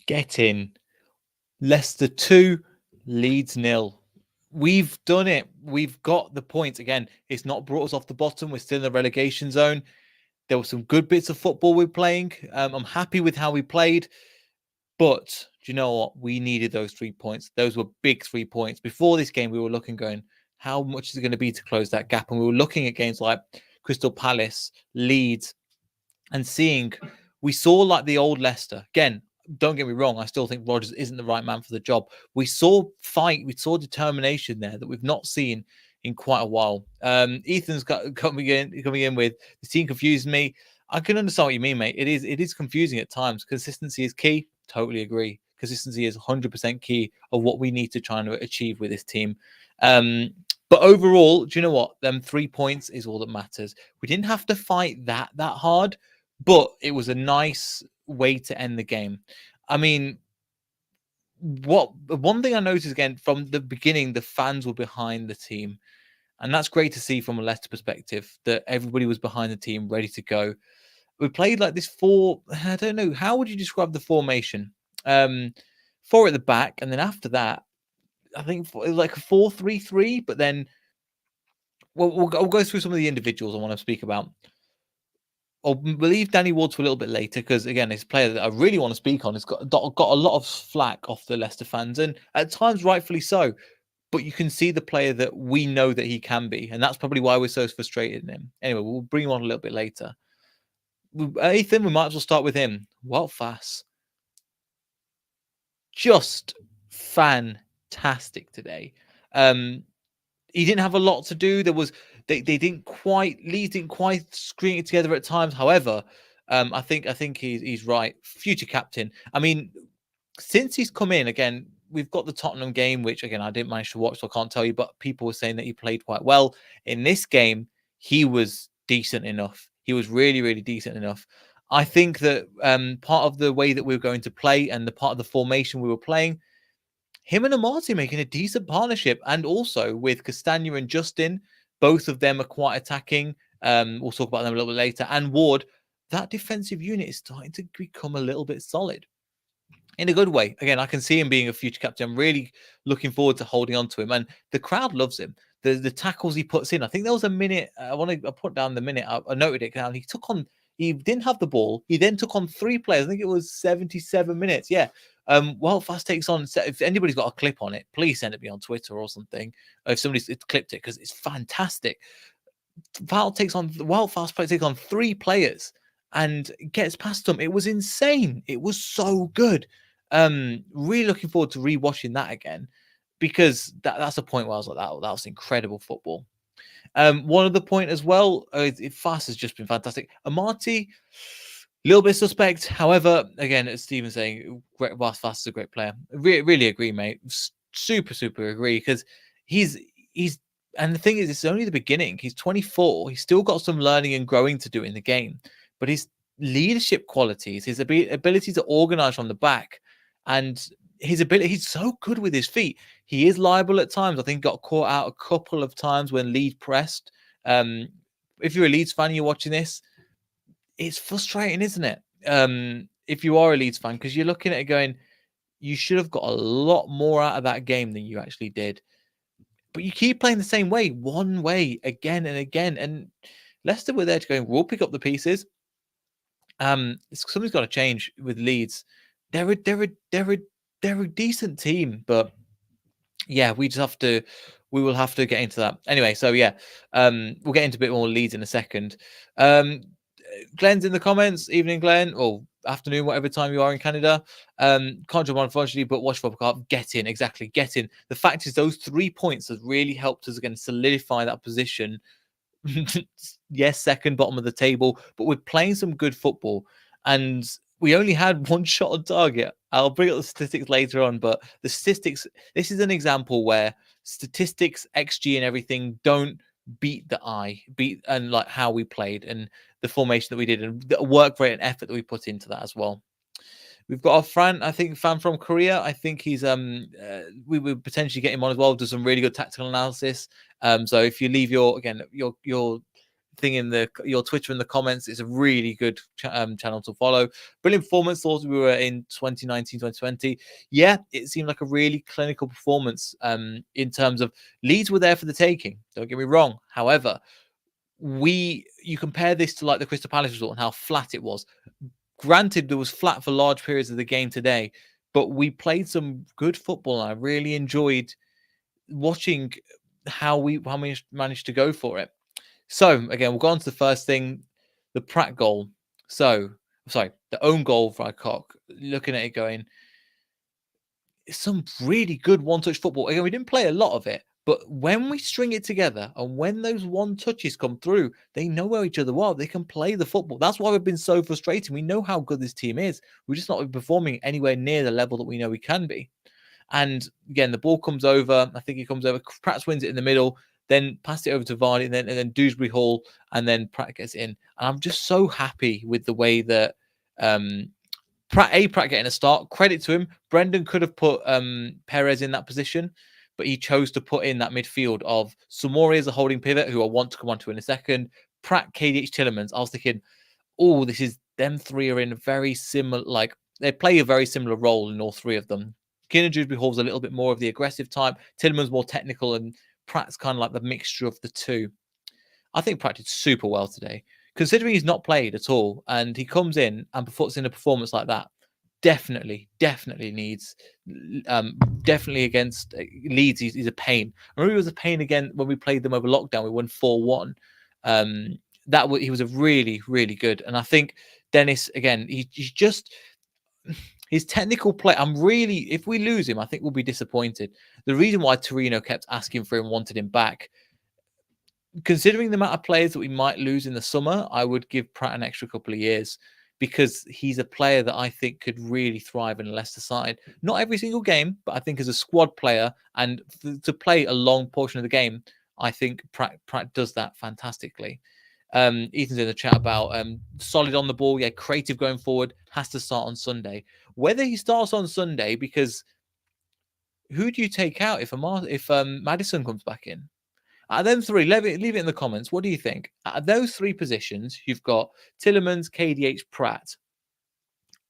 Get in. Leicester 2, Leeds 0. We've done it. We've got the points. Again, it's not brought us off the bottom. We're still in the relegation zone. There were some good bits of football we're playing. I'm happy with how we played. But do you know what? We needed those 3 points. Those were big 3 points. Before this game, we were looking, going, how much is it going to be to close that gap? And we were looking at games like Crystal Palace, Leeds, and we saw like the old Leicester. Again, don't get me wrong, I still think Rodgers isn't the right man for the job. We saw fight, we saw determination there that we've not seen in quite a while. Ethan's coming in with the team confused me. I can understand what you mean, mate. It is confusing at times. Consistency is key. Totally agree. Consistency is 100% key of what we need to try and achieve with this team. But overall, do you know what? Them 3 points is all that matters. We didn't have to fight that hard, but it was a nice way to end the game. I mean, one thing I noticed again from the beginning, the fans were behind the team. And that's great to see from a Leicester perspective that everybody was behind the team, ready to go. We played like this I don't know, how would you describe the formation? 4 at the back, and then after that, I think like a 4-3-3, but then we'll go through some of the individuals I want to speak about. I'll leave Danny Ward for a little bit later because, again, it's a player that I really want to speak on. It's got a lot of flack off the Leicester fans, and at times rightfully so. But you can see the player that we know that he can be, and that's probably why we're so frustrated in him. Anyway, we'll bring him on a little bit later. Ethan, we might as well start with him. Wout Faes. Just fantastic today. He didn't have a lot to do. Leeds didn't quite screen it together at times. However, I think he's right. Future captain. I mean, since he's come in, again, we've got the Tottenham game, which again I didn't manage to watch, so I can't tell you. But people were saying that he played quite well in this game. He was decent enough. He was really, really decent enough. I think that part of the way that we were going to play and the part of the formation we were playing, him and Amati making a decent partnership, and also with Castagna and Justin, both of them are quite attacking. We'll talk about them a little bit later. And Ward, that defensive unit is starting to become a little bit solid in a good way. Again, I can see him being a future captain. I'm really looking forward to holding on to him, and the crowd loves him. The tackles he puts in. I think there was a minute. I put down the minute. I noted it down. He didn't have the ball. He then took on 3 players. I think it was 77 minutes. Yeah. Wout Faes takes on. If anybody's got a clip on it, please send it me on Twitter or something. If somebody's clipped it, because it's fantastic. Wout Faes takes on 3 players and gets past them. It was insane. It was so good. Really looking forward to rewatching that again, because that's a point where I was like, that was incredible football. One other point as well, Faes has just been fantastic. Amati, a little bit suspect. However, again, as Steven's saying, Faes is a great player. Really agree, mate. Super agree, because he's and the thing is, it's only the beginning. He's 24. He's still got some learning and growing to do in the game, but his leadership qualities, his ability to organize from the back, and his ability, he's so good with his feet. He is liable at times. I think got caught out a couple of times when Leeds pressed. If you're a Leeds fan, you're watching this, it's frustrating, isn't it? If you are a Leeds fan, because you're looking at it going, you should have got a lot more out of that game than you actually did. But you keep playing the same way, one way, again and again. And Leicester were there to go, we'll pick up the pieces. Something's got to change with Leeds. They're a decent team, but yeah, we will have to get into that anyway. So yeah, we'll get into a bit more Leeds in a second. Glenn's in the comments. Evening, Glenn, or afternoon, whatever time you are in Canada. Can't jump on, unfortunately, but watch for the get in. Exactly, get in. The fact is, those 3 points has really helped us again solidify that position. Yes, second bottom of the table, but we're playing some good football, and we only had 1 shot on target. I'll bring up the statistics later on, but the statistics, this is an example where statistics, XG and everything don't beat the eye, and like how we played and the formation that we did and the work rate and effort that we put into that as well. We've got a fan from Korea. I think he's we would potentially get him on as well. Does some really good tactical analysis. So if you leave your thing in your Twitter in the comments. It's a really good channel to follow. Brilliant performance. Thought we were in 2019, 2020. Yeah, it seemed like a really clinical performance in terms of Leeds were there for the taking. Don't get me wrong. However, you compare this to like the Crystal Palace result and how flat it was. Granted, there was flat for large periods of the game today, but we played some good football. And I really enjoyed watching how we managed to go for it. So again, we'll go on to the first thing, the Pratt goal. So sorry, the own goal for Cock. Looking at it, going, it's some really good one-touch football. Again, we didn't play a lot of it, but when we string it together and when those one touches come through, they know where each other are. They can play the football. That's why we've been so frustrating. We know how good this team is. We're just not performing anywhere near the level that we know we can be. And again, the ball comes over. I think it comes over. Pratt wins it in the middle, then passed it over to Vardy, and then Dewsbury Hall, and then Pratt gets in. And I'm just so happy with the way that Pratt getting a start. Credit to him. Brendan could have put Perez in that position, but he chose to put in that midfield of Samori as a holding pivot, who I want to come on to in a second. Pratt, KDH, Tielemans. I was thinking, oh, them three are in a very similar, like they play a very similar role in all three of them. Keenan Dewsbury Hall's a little bit more of the aggressive type. Tielemans more technical, and Pratt's kind of like the mixture of the two. I think Pratt did super well today, considering he's not played at all, and he comes in and puts in a performance like that. Definitely needs. Definitely against Leeds, he's a pain. I remember he was a pain again when we played them over lockdown. We won 4-1. He was a really good, and I think Dennis again. He's just. His technical play, if we lose him, I think we'll be disappointed. The reason why Torino kept asking for him, wanted him back, considering the amount of players that we might lose in the summer, I would give Pratt an extra couple of years because he's a player that I think could really thrive in a Leicester side. Not every single game, but I think as a squad player and to play a long portion of the game, I think Pratt does that fantastically. Ethan's in the chat about solid on the ball, creative going forward, has to start on Sunday. Whether he starts on Sunday, because who do you take out if Maddison comes back in? Out of them three, leave it in the comments. What do you think? Out of those three positions, you've got Tielemans, KDH, Pratt.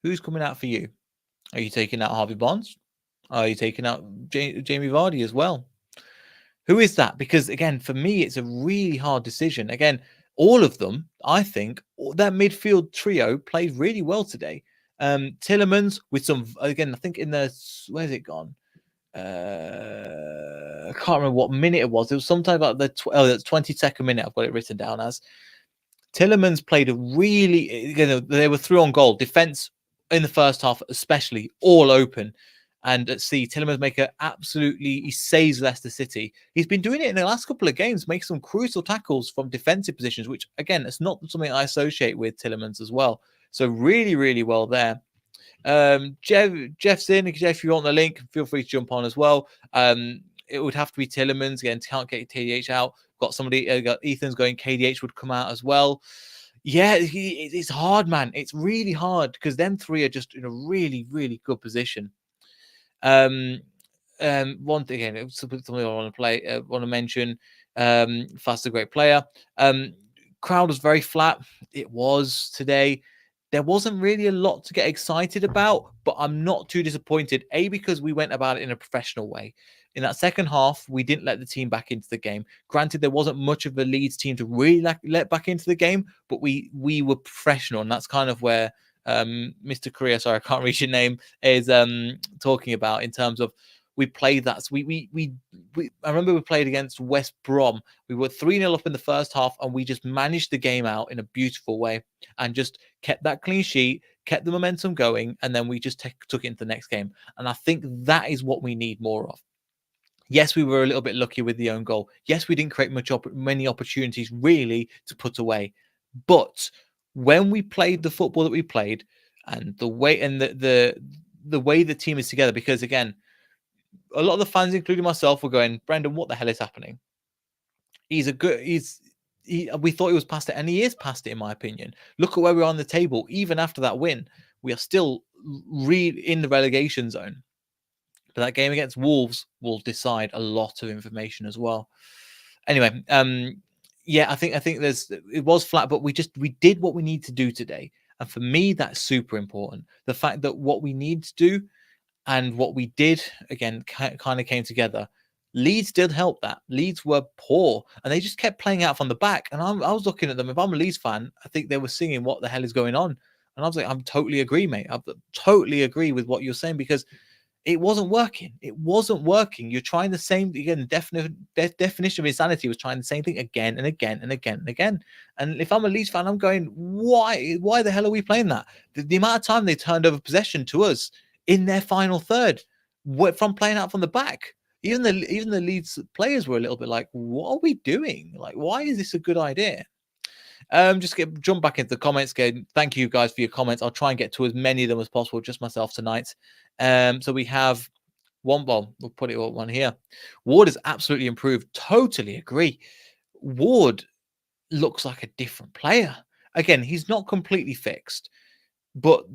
Who's coming out for you? Are you taking out Harvey Barnes? Are you taking out Jamie Vardy as well? Who is that? Because again, for me, it's a really hard decision. Again, all of them, I think, that midfield trio played really well today. Tielemans with some, again, I think where's it gone? I can't remember what minute it was. It was sometime about the 22nd minute. I've got it written down as. Tielemans played a really, they were through on goal. Defense in the first half, especially, all open. And Tielemans he saves Leicester City. He's been doing it in the last couple of games, make some crucial tackles from defensive positions, which again, it's not something I associate with Tielemans as well. So really well there. Jeff's in. Jeff, if you want the link, feel free to jump on as well. It would have to be Tielemans again. Can't get KDH out. Got Ethan's going. KDH would come out as well. Yeah, it's hard, man. It's really hard because them three are just in a really good position. One thing again, something I want to mention. Fast's a great player. Crowd was very flat. It was today. There wasn't really a lot to get excited about, but I'm not too disappointed. Because we went about it in a professional way. In that second half, we didn't let the team back into the game. Granted, there wasn't much of a Leeds team to really let back into the game, but we were professional, and that's kind of where Mr. Korea, sorry, I can't read your name, is talking about in terms of we played that. So I remember we played against West Brom. We were 3-0 up in the first half, and we just managed the game out in a beautiful way and just kept that clean sheet, kept the momentum going, and then we just took it into the next game. And I think that is what we need more of. Yes, we were a little bit lucky with the own goal. Yes, we didn't create many opportunities really to put away. But when we played the football that we played, and the way the team is together, because again, a lot of the fans, including myself, were going, Brendan, what the hell is happening? We thought he was past it, and he is past it, in my opinion. Look at where we are on the table. Even after that win, we are still in the relegation zone. But that game against Wolves will decide a lot of information as well. Anyway, Yeah, I think it was flat, but we did what we need to do today. And for me, that's super important. The fact that what we need to do and what we did again kind of came together. Leeds did help that. Leeds were poor and they just kept playing out from the back. And I was looking at them. If I'm a Leeds fan, I think they were singing, "What the hell is going on?" And I was like, "I'm totally agree, mate. I totally agree with what you're saying because it wasn't working. It wasn't working. You're trying the same again. The definition of insanity was trying the same thing again and again and again and again. And if I'm a Leeds fan, I'm going, why? Why the hell are we playing that? The amount of time they turned over possession to us in their final third from playing out from the back. Even the Leeds players were a little bit like, what are we doing? Like, why is this a good idea? Jump back into the comments again. Thank you guys for your comments. I'll try and get to as many of them as possible, just myself tonight. So we have one ball. We'll put it all one here. Ward has absolutely improved. Totally agree. Ward looks like a different player. Again, he's not completely fixed, but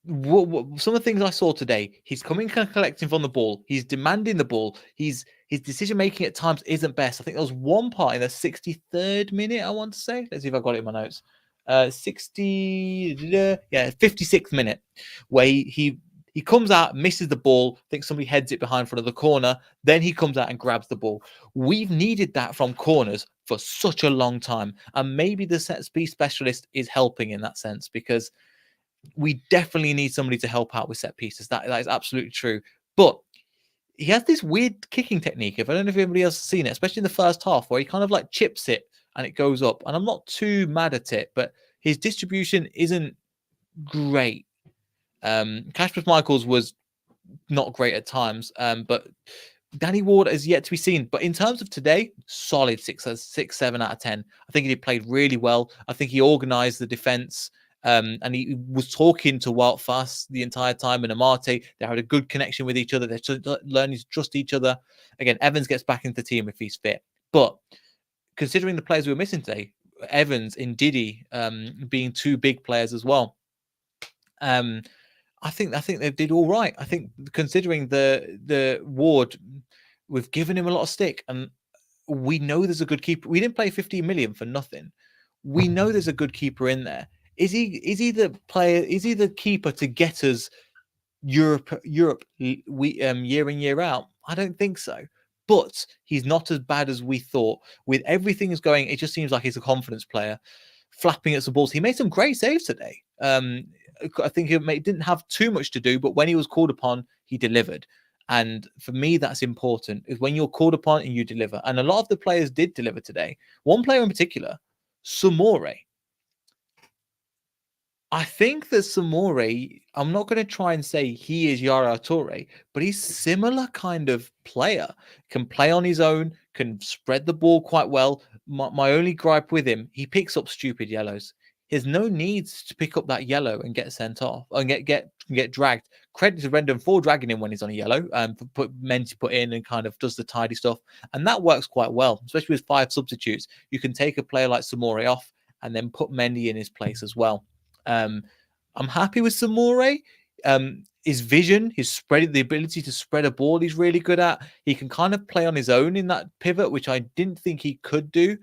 some of the things I saw today, he's coming and collecting from the ball. He's demanding the ball. His decision making at times isn't best. I think there was one part in the 63rd minute, I want to say. Let's see if I got it in my notes. 56th minute, where he comes out, misses the ball, thinks somebody heads it behind front of the corner. Then he comes out and grabs the ball. We've needed that from corners for such a long time. And maybe the set piece specialist is helping in that sense because we definitely need somebody to help out with set pieces. That is absolutely true. But he has this weird kicking technique. If I don't know if anybody else has seen it, especially in the first half, where he kind of like chips it and it goes up. And I'm not too mad at it, but his distribution isn't great. Kasper Michaels was not great at times, but Danny Ward is yet to be seen. But in terms of today, solid 7 out of 10. I think he played really well. I think he organized the defense. And he was talking to Walt Fass the entire time and Amate. They had a good connection with each other. They're learning to trust each other. Again, Evans gets back into the team if he's fit. But considering the players we were missing today, Evans and Didi being two big players as well, I think they did all right. I think considering the Ward, we've given him a lot of stick, and we know there's a good keeper. We didn't play 15 million for nothing. We know there's a good keeper in there. Is he the player? Is he the keeper to get us Europe year in year out? I don't think so. But he's not as bad as we thought. With everything is going, it just seems like he's a confidence player, flapping at some balls. He made some great saves today. I think he didn't have too much to do, but when he was called upon, he delivered. And for me, that's important, is when you're called upon and you deliver. And a lot of the players did deliver today. One player in particular, Samore. I think that Samore, I'm not going to try and say he is Yara Toure, but he's similar kind of player. Can play on his own, can spread the ball quite well. My only gripe with him, he picks up stupid yellows. He has no need to pick up that yellow and get sent off and get dragged. Credit to Brendan for dragging him when he's on a yellow and put men to put in and kind of does the tidy stuff. And that works quite well, especially with 5 substitutes. You can take a player like Samore off and then put Mendy in his place as well. I'm happy with Samore. His vision, the ability to spread a ball, he's really good at. He can kind of play on his own in that pivot, which I didn't think he could do.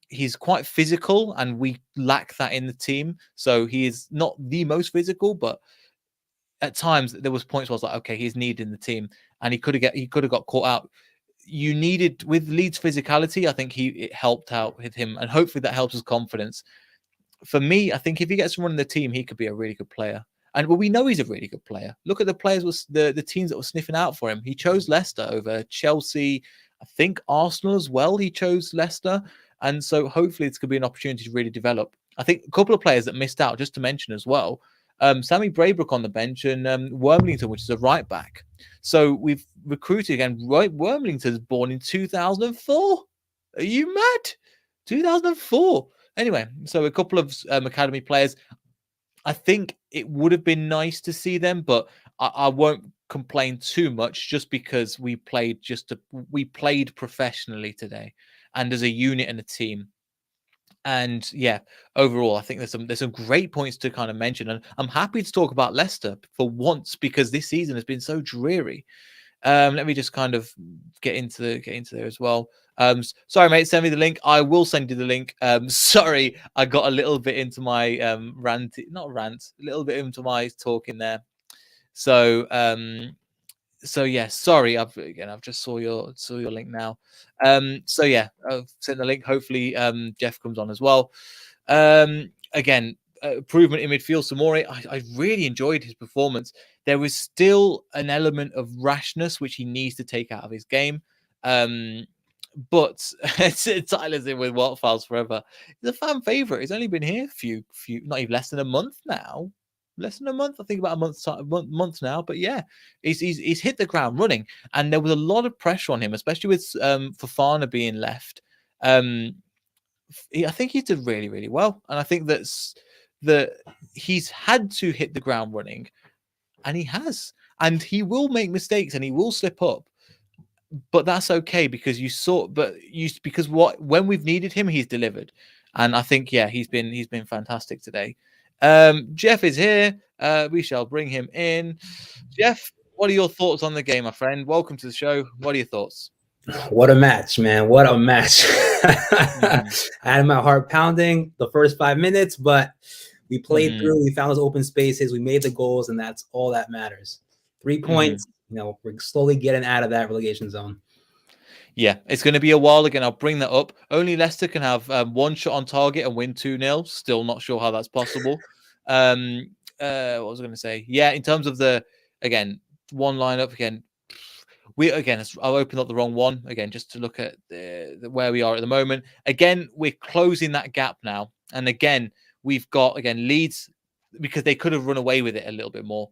He's quite physical, and we lack that in the team. So he is not the most physical, but at times there was points where I was like, okay, he's needed in the team, and he could have got caught out. You needed with Leeds' physicality. I think it helped out with him, and hopefully that helps his confidence. For me, I think if he gets to run the team, he could be a really good player. And we know he's a really good player. Look at the players, the teams that were sniffing out for him. He chose Leicester over Chelsea. I think Arsenal as well. He chose Leicester. And so hopefully it's going to be an opportunity to really develop. I think a couple of players that missed out, just to mention as well, Sammy Braybrook on the bench and Wormlington, which is a right back. So we've recruited again. Right, Wormlington's born in 2004. Are you mad? 2004. Anyway, so a couple of academy players. I think it would have been nice to see them, but I won't complain too much just because we played professionally today and as a unit and a team. And yeah, overall, I think there's some great points to kind of mention, and I'm happy to talk about Leicester for once because this season has been so dreary. Let me just kind of get into there as well. Sorry, mate, send me the link. I will send you the link. Sorry, I got a little bit into my a little bit into my talking there. So yeah, sorry. I've just saw your link now. So yeah, I've sent the link. Hopefully, Jeff comes on as well. Again, improvement in midfield. Samori, I really enjoyed his performance. There was still an element of rashness which he needs to take out of his game. But Tyler's in with Waterfowls forever. He's a fan favorite. He's only been here few, not even less than a month now. Less than a month, I think about a month now. But yeah, he's hit the ground running, and there was a lot of pressure on him, especially with Fofana being left. I think he did really, really well, and I think that he's had to hit the ground running, and he has, and he will make mistakes and he will slip up, but that's okay because when we've needed him, he's delivered, and I think he's been fantastic today. Jeff is here. We shall bring him in. Jeff, what are your thoughts on the game, my friend? Welcome to the show. What are your thoughts? What a match, man. What a match. I had my heart pounding the first 5 minutes, but we played through. We found those open spaces. We made the goals, and that's all that matters. 3 points. We're slowly getting out of that relegation zone. Yeah, it's going to be a while again. I'll bring that up. Only Leicester can have one shot on target and win 2-0. Still not sure how that's possible. What was I going to say? Yeah, in terms of one lineup again. I'll open up the wrong one again just to look at where we are at the moment. Again, we're closing that gap now, and again we've got Leeds, because they could have run away with it a little bit more.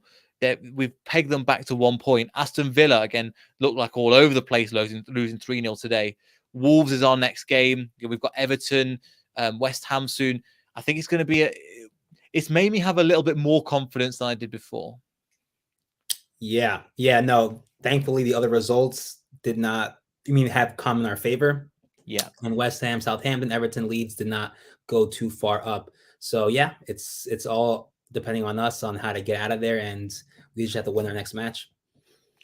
We've pegged them back to 1 point. Aston Villa again looked like all over the place, losing 3-0 today. Wolves is our next game. We've got Everton, West Ham soon. I think it's going to be it's made me have a little bit more confidence than I did before. Yeah, no. Thankfully, the other results did not have come in our favor. Yeah, and West Ham, Southampton, Everton, Leeds did not go too far up. So yeah, it's all depending on us on how to get out of there, and we just have to win our next match.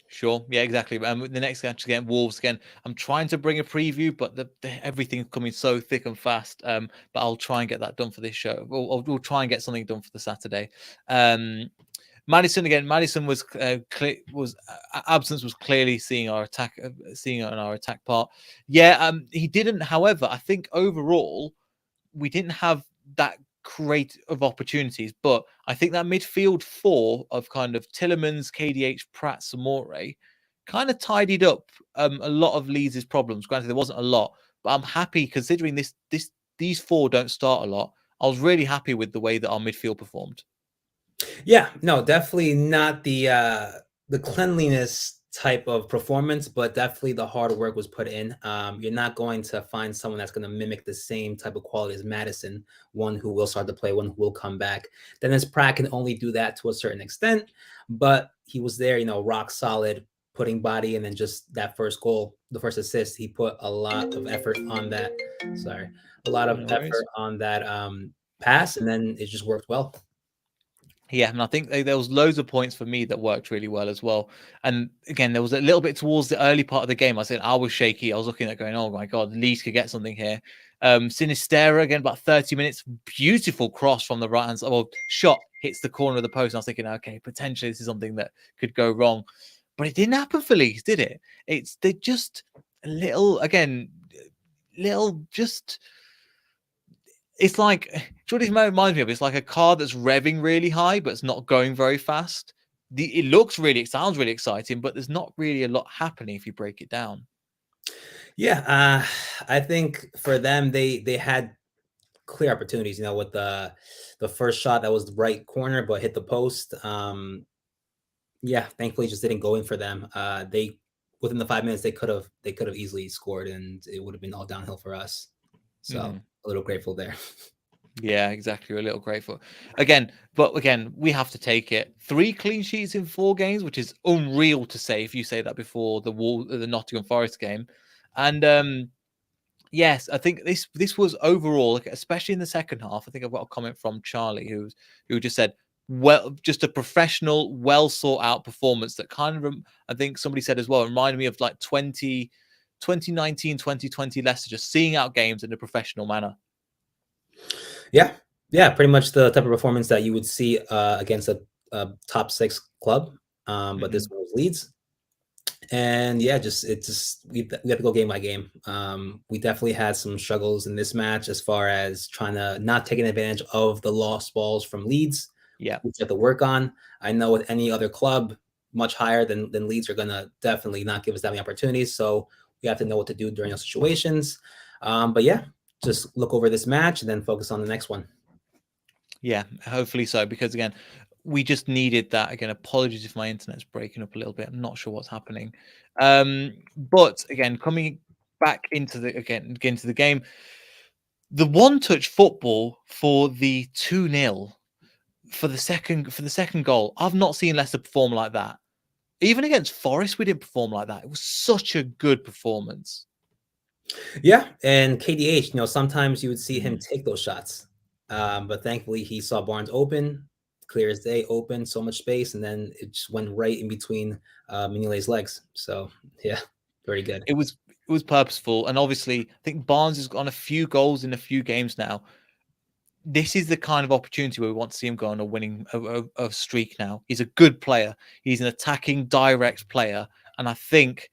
Sure. Yeah, exactly. The next match again, Wolves again. I'm trying to bring a preview, but everything's coming so thick and fast. But I'll try and get that done for this show. We'll try and get something done for the Saturday. Maddison again. Maddison was absence was clearly seeing our attack, seeing on our attack part. Yeah. He didn't. However, I think overall we didn't have that create of opportunities, but I think that midfield four of kind of Tillemans, KDH, Pratt, Samore kind of tidied up a lot of Leeds' problems. Granted, there wasn't a lot, but I'm happy considering these four don't start a lot. I was really happy with the way that our midfield performed. Yeah, no, definitely not the cleanliness type of performance, but definitely the hard work was put in. You're not going to find someone that's going to mimic the same type of quality as Maddison, one who will start to play, one who will come back. Dennis Pratt can only do that to a certain extent, but he was there, rock solid, putting body, and then just that first goal, the first assist, he put a lot of effort on that. On that pass, and then it just worked well. Yeah, and I think there was loads of points for me that worked really well as well. And again, there was a little bit towards the early part of the game. I was shaky. I was looking at going, oh my God, Leeds could get something here. Sinistera, again, about 30 minutes. Beautiful cross from the right hand side. Well, shot hits the corner of the post. And I was thinking, okay, potentially this is something that could go wrong. But it didn't happen for Leeds, did it? They're just a little, it's like, what it reminds me of? It's like a car that's revving really high, but it's not going very fast. It sounds really exciting, but there's not really a lot happening if you break it down. Yeah, I think for them, they had clear opportunities, with the first shot that was the right corner, but hit the post. Thankfully, just didn't go in for them. They within the 5 minutes, they could have easily scored, and it would have been all downhill for us. So a little grateful there. Yeah, exactly. A little grateful again, we have to take it. 3 clean sheets in 4 games, which is unreal to say if you say that before the Nottingham Forest game. And yes, I think this was overall, especially in the second half. I think I've got a comment from Charlie who just said just a professional, well sought out performance that kind of, I think somebody said as well, reminded me of like 2019, 2020 Leicester, just seeing out games in a professional manner. Yeah, yeah, pretty much the type of performance that you would see against a top 6 club. But this one was Leeds. And yeah, we have to go game by game. We definitely had some struggles in this match as far as trying to not taking advantage of the lost balls from Leeds, Yeah. which we have to work on. I know with any other club much higher than Leeds are gonna definitely not give us that many opportunities. So we have to know what to do during those situations. But yeah, just look over this match and then focus on the next one. Yeah, hopefully so, because again, we just needed that. Again, apologies if my internet's breaking up a little bit. I'm not sure what's happening. But again, coming back into the game, the one-touch football for the 2-0 for the second goal. I've not seen Leicester perform like that. Even against Forest, we didn't perform like that. It was such a good performance. Yeah, and KDH, sometimes you would see him take those shots, but thankfully he saw Barnes open, clear as day, open, so much space, and then it just went right in between Mignolet's legs. So yeah, very good. It was purposeful, and obviously, I think Barnes has got a few goals in a few games now. This is the kind of opportunity where we want to see him go on a winning a streak now. He's a good player. He's an attacking, direct player, and I think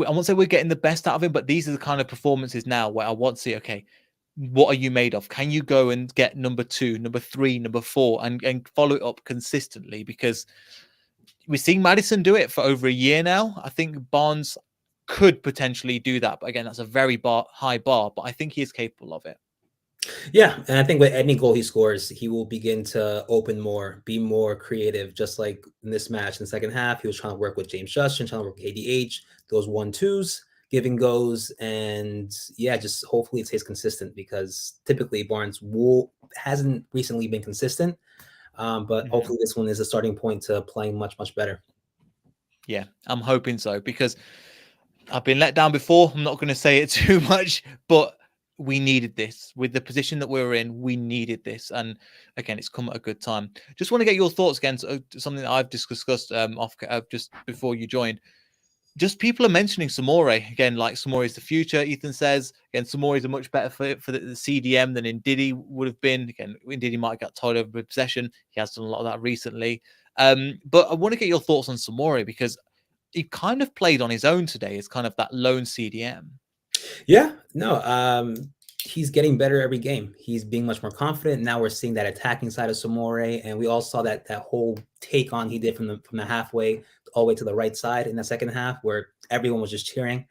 I won't say we're getting the best out of him, but these are the kind of performances now where I want to see, okay, what are you made of? Can you go and get number 2, number 3, number 4, and follow it up consistently? Because we're seeing Maddison do it for over a year now. I think Barnes could potentially do that, but again, that's a very high bar. But I think he is capable of it. Yeah, and I think with any goal he scores, he will begin to open more, be more creative. Just like in this match in the second half, he was trying to work with James Justin, trying to work with KDH, those 1-2s, giving goes, and yeah, just hopefully it stays consistent because typically Barnes hasn't recently been consistent, but hopefully this one is a starting point to playing much better. Yeah, I'm hoping so because I've been let down before. I'm not going to say it too much, but we needed this with the position that we were in. We needed this, and again, it's come at a good time. Just want to get your thoughts again. Something that I've discussed just before you joined. Just people are mentioning Samore again, like Samore is the future. Ethan says again, Samore is a much better fit for the CDM than Ndidi would have been. Again, Ndidi might have got tied over with possession. He has done a lot of that recently. But I want to get your thoughts on Samore because he kind of played on his own today as kind of that lone CDM. Yeah, no, he's getting better every game. He's being much more confident. Now we're seeing that attacking side of Samore, and we all saw that whole take on he did from the halfway all the way to the right side in the second half, where everyone was just cheering,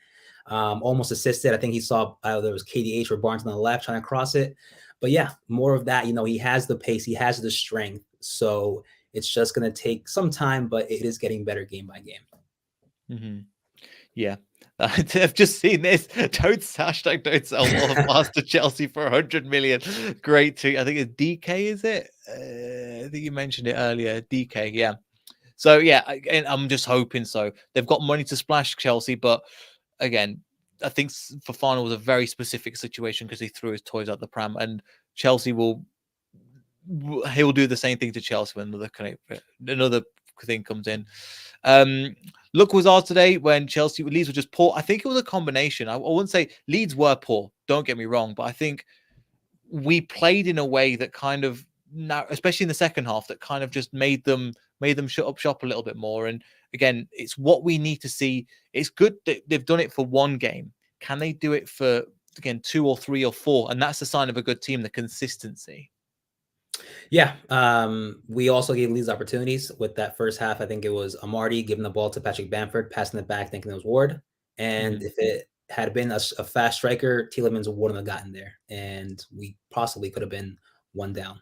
almost assisted. I think he saw there was KDH or Barnes on the left trying to cross it, but yeah, more of that. He has the pace, he has the strength, so it's just going to take some time, but it is getting better game by game. Yeah. I've just seen this. Don't sell Master Chelsea for 100 million. Great tweet. I think it's DK, is it? I think you mentioned it earlier. DK, yeah. So yeah, I'm just hoping so. They've got money to splash Chelsea, but again, I think Fofana was a very specific situation because he threw his toys out the pram, and Chelsea he'll do the same thing to Chelsea when another thing comes in. Look was ours today when Leeds were just poor. I think it was a combination. I wouldn't say Leeds were poor. Don't get me wrong, but I think we played in a way that kind of now, especially in the second half, that kind of just made them shut up shop a little bit more. And again, it's what we need to see. It's good that they've done it for one game. Can they do it for again 2 or 3 or 4? And that's a sign of a good team. The consistency. Yeah, we also gave Leeds opportunities with that first half. I think it was Amarty giving the ball to Patrick Bamford, passing it back, thinking it was Ward. And if it had been a fast striker, Tielemans wouldn't have gotten there, and we possibly could have been one down.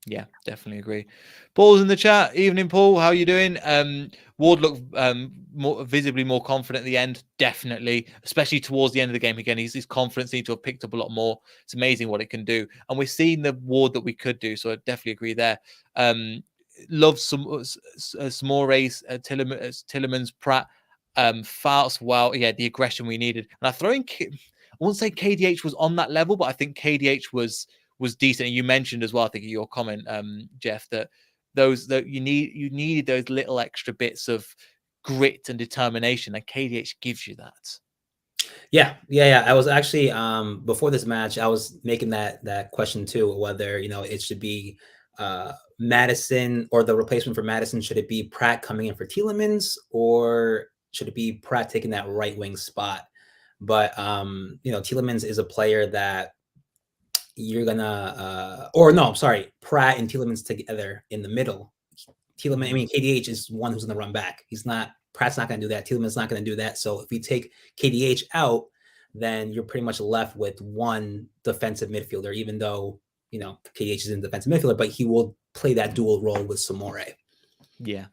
Yeah, definitely agree. Paul's in the chat. Evening, Paul. How are you doing? Ward looked visibly more confident at the end. Definitely, especially towards the end of the game. Again, his confidence needs to have picked up a lot more. It's amazing what it can do, and we're seeing the Ward that we could do. So I definitely agree there. Love some more race. Tillemans, Pratt, fouls. Wow, yeah, the aggression we needed. And I won't say KDH was on that level, but I think KDH was was decent. And you mentioned as well, I think, in your comment, Jeff, that you needed those little extra bits of grit and determination, and KDH gives you that. Yeah. I was actually before this match, I was making that question too, whether it should be Madison or the replacement for Madison. Should it be Pratt coming in for Tielemans, or should it be Pratt taking that right wing spot? But Tielemans is a player that you're gonna or no, I'm sorry, Pratt and Tielemans together in the middle. Tielemans, I mean, KDH is one who's gonna run back. Pratt's not gonna do that. Tielemans not gonna do that. So if you take KDH out, then you're pretty much left with one defensive midfielder, even though KDH is in defensive midfielder, but he will play that dual role with Samore. Yeah.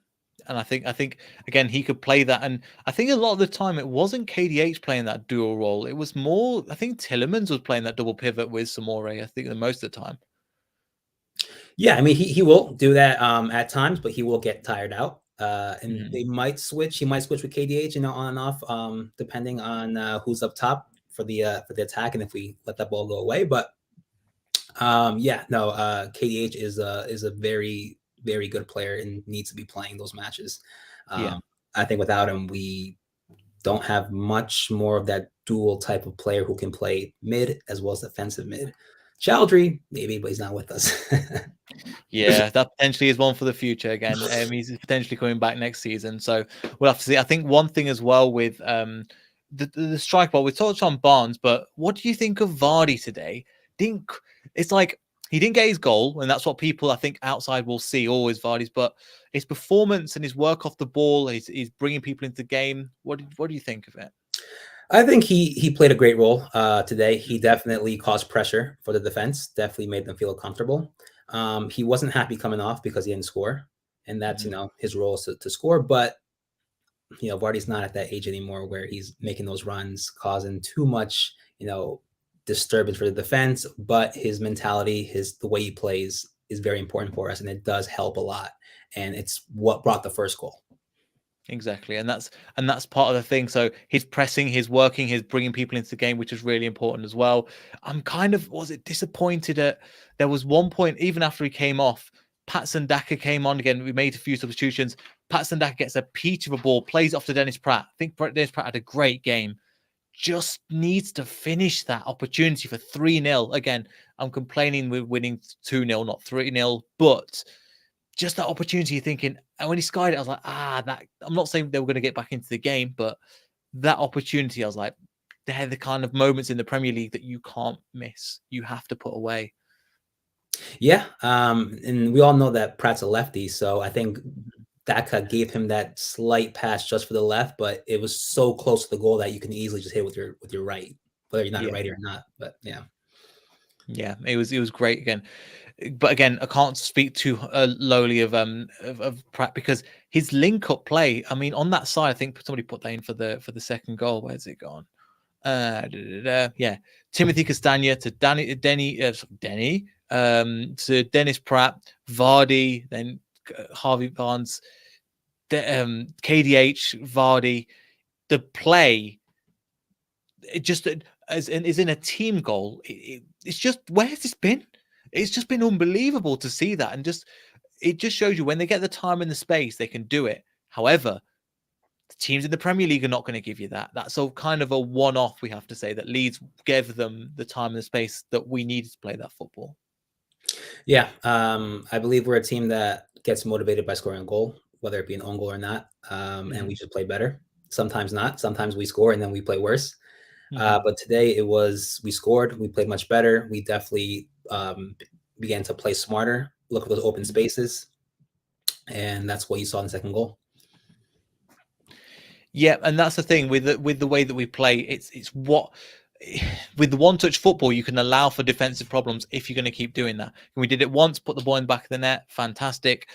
And I think again, he could play that. And I think a lot of the time it wasn't KDH playing that dual role. It was more, I think Tielemans was playing that double pivot with Samore, I think, the most of the time. Yeah, I mean, he will do that at times, but he will get tired out. And they might switch. He might switch with KDH, on and off, depending on who's up top for the attack and if we let that ball go away. But KDH is a very, very good player and needs to be playing those matches. I think without him, we don't have much more of that dual type of player who can play mid as well as defensive mid. Chaldry, maybe, but he's not with us. Yeah, that potentially is one for the future again. He's potentially coming back next season, so we'll have to see. I think one thing as well with the strike ball, we touched on Barnes, but what do you think of Vardy today? It's like he didn't get his goal, and that's what people I think outside will see always Vardy's, but his performance and his work off the ball, he's bringing people into the game. What do you think of it? I think he played a great role today. He definitely caused pressure for the defense, definitely made them feel comfortable. He wasn't happy coming off because he didn't score, and that's his role is to score. But Vardy's not at that age anymore where he's making those runs, causing too much disturbance for the defense. But his mentality, the way he plays, is very important for us, and it does help a lot. And it's what brought the first goal. Exactly, and that's part of the thing. So his pressing, his working, his bringing people into the game, which is really important as well. I'm kind of disappointed at there was one point even after he came off, Patson Daka came on again. We made a few substitutions. Patson Daka gets a peach of a ball, plays it off to Dennis Pratt. I think Dennis Pratt had a great game. Just needs to finish that opportunity for 3-0. Again, I'm complaining with winning 2-0, not 3-0, but just that opportunity, you're thinking, and when he skied it, I was like, that. I'm not saying they were going to get back into the game, but that opportunity, I was like, they're the kind of moments in the Premier League that you can't miss. You have to put away. Yeah, and we all know that Pratt's a lefty, so I think Daka gave him that slight pass just for the left, but it was so close to the goal that you can easily just hit with your right, whether you're not a righty or not. But yeah, it was great again. But again, I can't speak too lowly of Pratt because his link-up play. I mean, on that side, I think somebody put that in for the second goal. Where's it gone? Yeah, Timothy Castagna to Denny, to Dennis Pratt, Vardy, then Harvey Barnes, KDH, Vardy. The play, it just is in a team goal. It's just, where's this been? It's just been unbelievable to see that, and it just shows you when they get the time and the space, they can do it. However, the teams in the Premier League are not going to give you that. That's a kind of a one-off, we have to say, that Leeds gave them the time and the space that we needed to play that football. Yeah, I believe we're a team that gets motivated by scoring a goal, whether it be an own goal or not, and we should play better. Sometimes not. Sometimes we score and then we play worse. But today we scored. We played much better. We definitely began to play smarter, look at those open spaces, and that's what you saw in the second goal. Yeah, and that's the thing with the way that we play. It's what with the one-touch football, you can allow for defensive problems if you're going to keep doing that. And we did it once, put the ball in the back of the net, fantastic.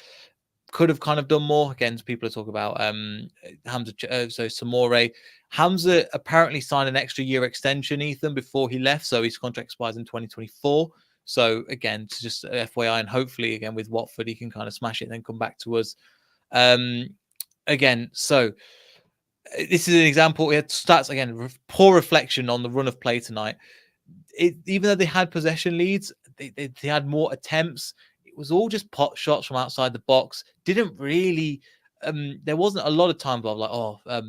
Could have kind of done more. Again, people talk about Hamza, so Samore. Hamza apparently signed an extra year extension, Ethan, before he left, so his contract expires in 2024. So again, to just FYI, and hopefully again with Watford, he can kind of smash it and then come back to us. Again, so this is an example. It starts again, poor reflection on the run of play tonight. Even though they had possession leads, they had more attempts. It was all just pot shots from outside the box. Didn't really. There wasn't a lot of times where I was like,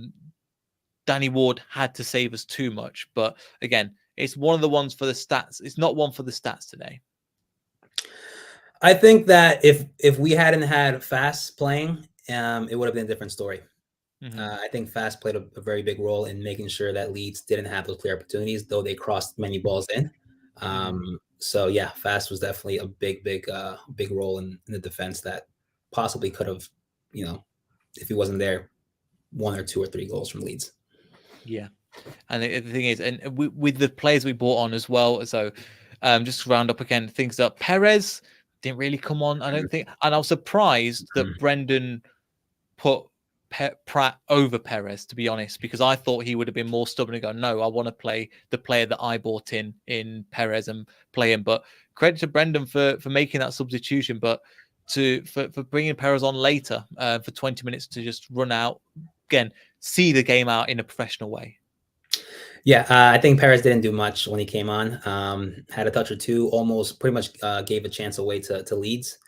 Danny Ward had to save us too much. But again, it's one of the ones for the stats. It's not one for the stats today. I think that if we hadn't had Fast playing, it would have been a different story. I think Fast played a very big role in making sure that Leeds didn't have those clear opportunities, though they crossed many balls in. So yeah, Fast was definitely a big role in the defense that possibly could have, if he wasn't there, 1 or 2 or 3 goals from Leeds. Yeah, and the thing is, and with the players we brought on as well. So just to round up again, things up. Perez didn't really come on, I don't think, and I was surprised that Brendan put Pratt over Perez, to be honest, because I thought he would have been more stubborn and go, no, I want to play the player that I bought in Perez and play him. But credit to Brendan for making that substitution, but for bringing Perez on later for 20 minutes to just run out again, see the game out in a professional way. Yeah, I think Perez didn't do much when he came on. Had a touch or two, almost pretty much gave a chance away to Leeds.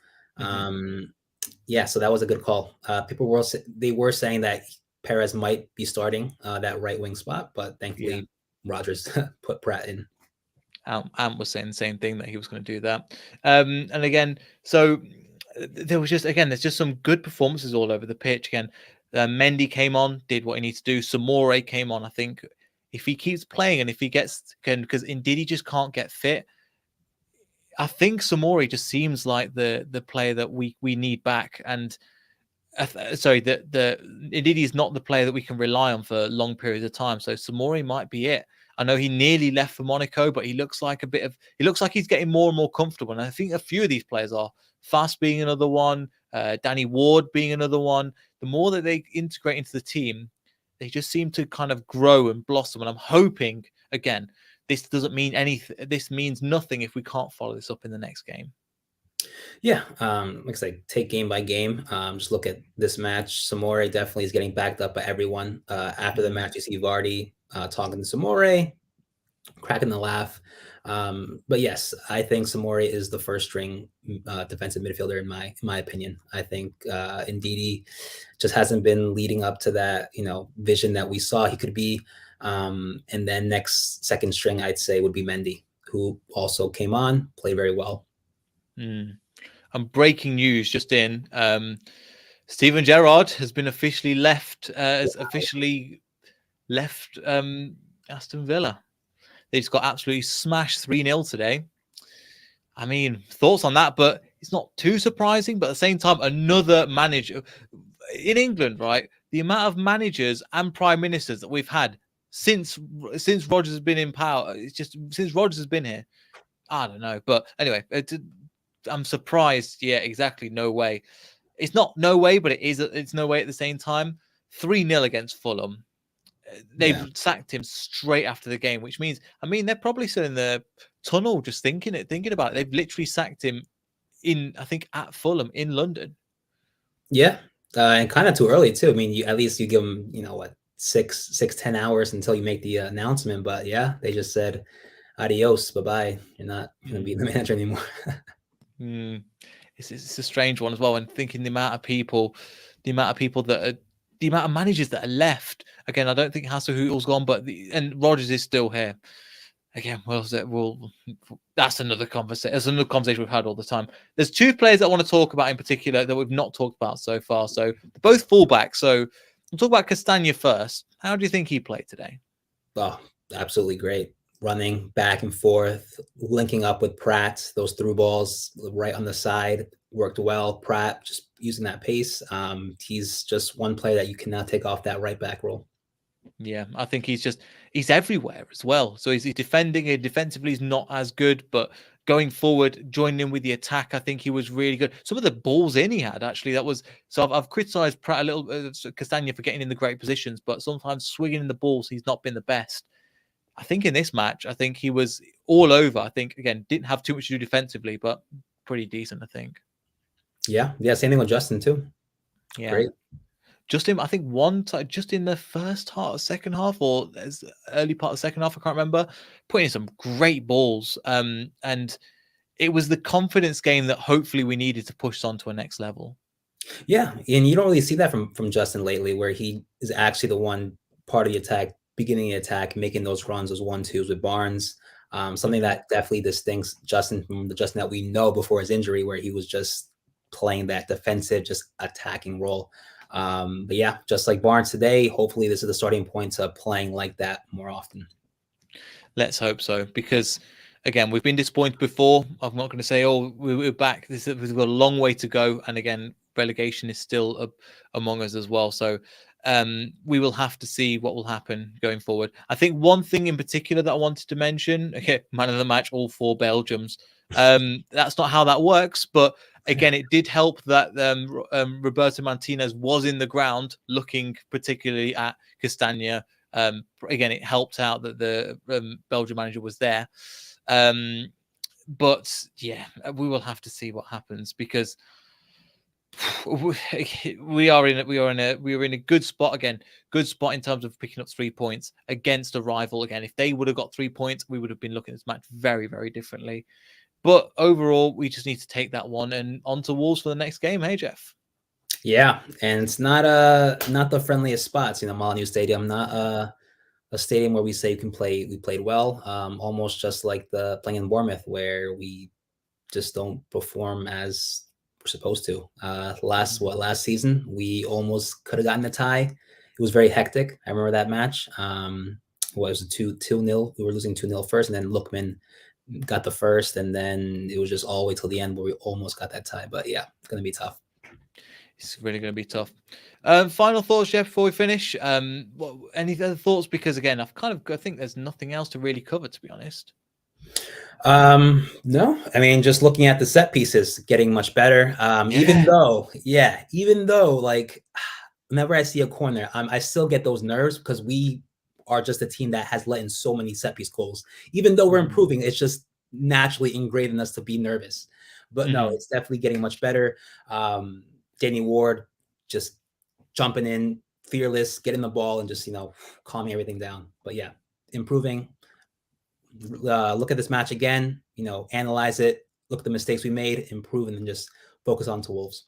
Yeah, so that was a good call. People were saying that Perez might be starting that right wing spot, but thankfully Rodgers put Pratt in. Ant was saying the same thing, that he was going to do that. And again, so there was just, again, there's just some good performances all over the pitch. Again, Mendy came on, did what he needs to do. Samore came on. I think if he keeps playing and if he gets, because Ndidi just can't get fit, I think Samori just seems like the player that we need back. And sorry, the Ndidi is not the player that we can rely on for long periods of time. So Samori might be it. I know he nearly left for Monaco, but he looks like he's getting more and more comfortable. And I think a few of these players are. Fast being another one, Danny Ward being another one. The more that they integrate into the team, they just seem to kind of grow and blossom. And I'm hoping, again, this doesn't mean anything. This means nothing if we can't follow this up in the next game. Yeah, like I say, take game by game. Just look at this match. Samore definitely is getting backed up by everyone. After the match, you see Vardy talking to Samore, cracking the laugh. But yes, I think Samore is the first string defensive midfielder in my opinion. I think Ndidi just hasn't been leading up to that vision that we saw he could be. And then next second string, I'd say, would be Mendy, who also came on, played very well. And breaking news just in, Steven Gerrard has been officially left. Left Aston Villa. They just got absolutely smashed 3-0 today. I mean, thoughts on that? But it's not too surprising. But at the same time, another manager in England, right? The amount of managers and prime ministers that we've had since Rodgers has been in power, it's just since Rodgers has been here. I don't know, but anyway, I'm surprised. Yeah, exactly. No way. It's not no way, but it's no way at the same time. 3-0 against Fulham. They've sacked him straight after the game, which means, I mean, they're probably still in the tunnel just thinking about it. They've literally sacked him I think at Fulham in London. Yeah, and kind of too early too. I mean, at least you give them, 10 hours until you make the announcement. But yeah, they just said, adios, bye-bye. You're not going to be the manager anymore. It's a strange one as well. And thinking the amount of managers that are left. Again, I don't think Hasenhüttl's gone, and Rodgers is still here. Again, that's another conversation. That's another conversation we've had all the time. There's two players that I want to talk about in particular that we've not talked about so far. So both fullbacks. So we'll talk about Castagna first. How do you think he played today? Oh, absolutely great. Running back and forth, linking up with Pratt. Those through balls right on the side worked well. Pratt just using that pace. He's just one player that you cannot take off that right back role. Yeah, I think he's everywhere as well. So he's defending. Defensively, he's not as good, but going forward, joining in with the attack, I think he was really good. Some of the balls in he had, actually, I've criticised Pratt a little, Castagna, for getting in the great positions, but sometimes swinging in the balls, he's not been the best. I think in this match, I think he was all over. I think, again, didn't have too much to do defensively, but pretty decent, I think. Yeah, same thing with Justin too. Yeah. Great. Justin, I think one time, just in the first half, second half, or early part of the second half, I can't remember, putting in some great balls. And it was the confidence game that hopefully we needed to push on to a next level. Yeah, and you don't really see that from Justin lately, where he is actually the one part of the attack, beginning the attack, making those runs, those 1-2s with Barnes. Something that definitely distincts Justin from the Justin that we know before his injury, where he was just playing that defensive, just attacking role. But yeah, just like Barnes today, hopefully this is the starting point to playing like that more often. Let's hope so, because again, we've been disappointed before. I'm not going to say, oh, we're back. We've got a long way to go. And again, relegation is still among us as well. So we will have to see what will happen going forward. I think one thing in particular that I wanted to mention, okay, man of the match, all 4 Belgiums. That's not how that works. But again, it did help that Roberto Martinez was in the ground looking particularly at Castagna. Again, it helped out that the Belgian manager was there. But yeah, we will have to see what happens, because we are in a good spot again. Good spot in terms of picking up 3 points against a rival. Again, if they would have got 3 points, we would have been looking at this match very, very differently. But overall, we just need to take that one and on to Wolves for the next game. Hey, Jeff. Yeah, and it's not the friendliest spots, Molyneux Stadium, not a stadium where we say we played well, almost just like the playing in Bournemouth, where we just don't perform as we're supposed to. Last season we almost could have gotten a tie. It was very hectic. I remember that match. Was 2-0. We were losing 2-0 first, and then Lookman got the first, and then it was just all the way till the end where we almost got that tie. But yeah, it's gonna be tough. It's really going to be tough. Final thoughts, Jeff, before we finish. Any other thoughts? Because again, I think there's nothing else to really cover, to be honest. No, I mean, just looking at the set pieces, getting much better. Even though like whenever I see a corner, I still get those nerves, because we are just a team that has let in so many set piece goals. Even though we're improving, it's just naturally ingrained in us to be nervous. But no, it's definitely getting much better. Danny Ward just jumping in, fearless, getting the ball, and just calming everything down. But yeah, improving. Look at this match again, analyze it, look at the mistakes we made, improve, and then just focus on to Wolves.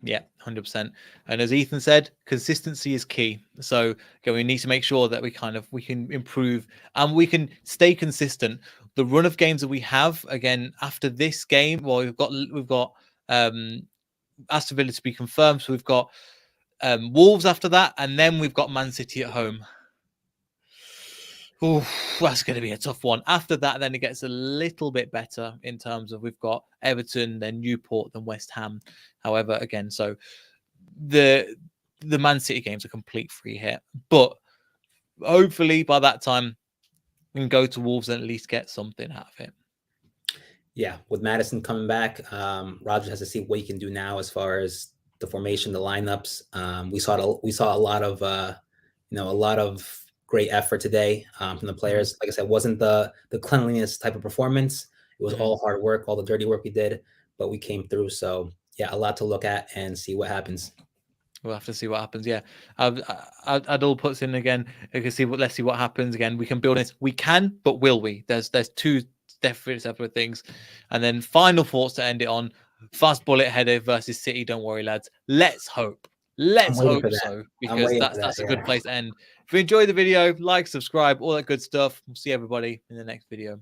Yeah, 100%. And as Ethan said, consistency is key. So again, we need to make sure that we can improve and we can stay consistent. The run of games that we have, again, after this game, well, we've got Aston Villa to be confirmed. So we've got Wolves after that, and then we've got Man City at home. Ooh, that's going to be a tough one. After that, then it gets a little bit better in terms of we've got Everton, then Newport, then West Ham. However, again, so the Man City game's a complete free hit. But hopefully by that time, we can go to Wolves and at least get something out of it. Yeah, with Madison coming back, Rodgers has to see what he can do now as far as the formation, the lineups. We saw a lot of great effort today from the players. Like I said, it wasn't the cleanliness type of performance. It was all hard work, all the dirty work we did, but we came through. So yeah, a lot to look at and see what happens. We'll have to see what happens. Yeah, Adol puts in again. Let's see what happens. Again, we can build this. We can, but will we? There's 2 definitely separate things. And then final thoughts to end it on: fast bullet header versus City. Don't worry, lads. Let's hope. Let's hope so, because that's a good place to end. If you enjoyed the video, like, subscribe, all that good stuff. We'll see everybody in the next video.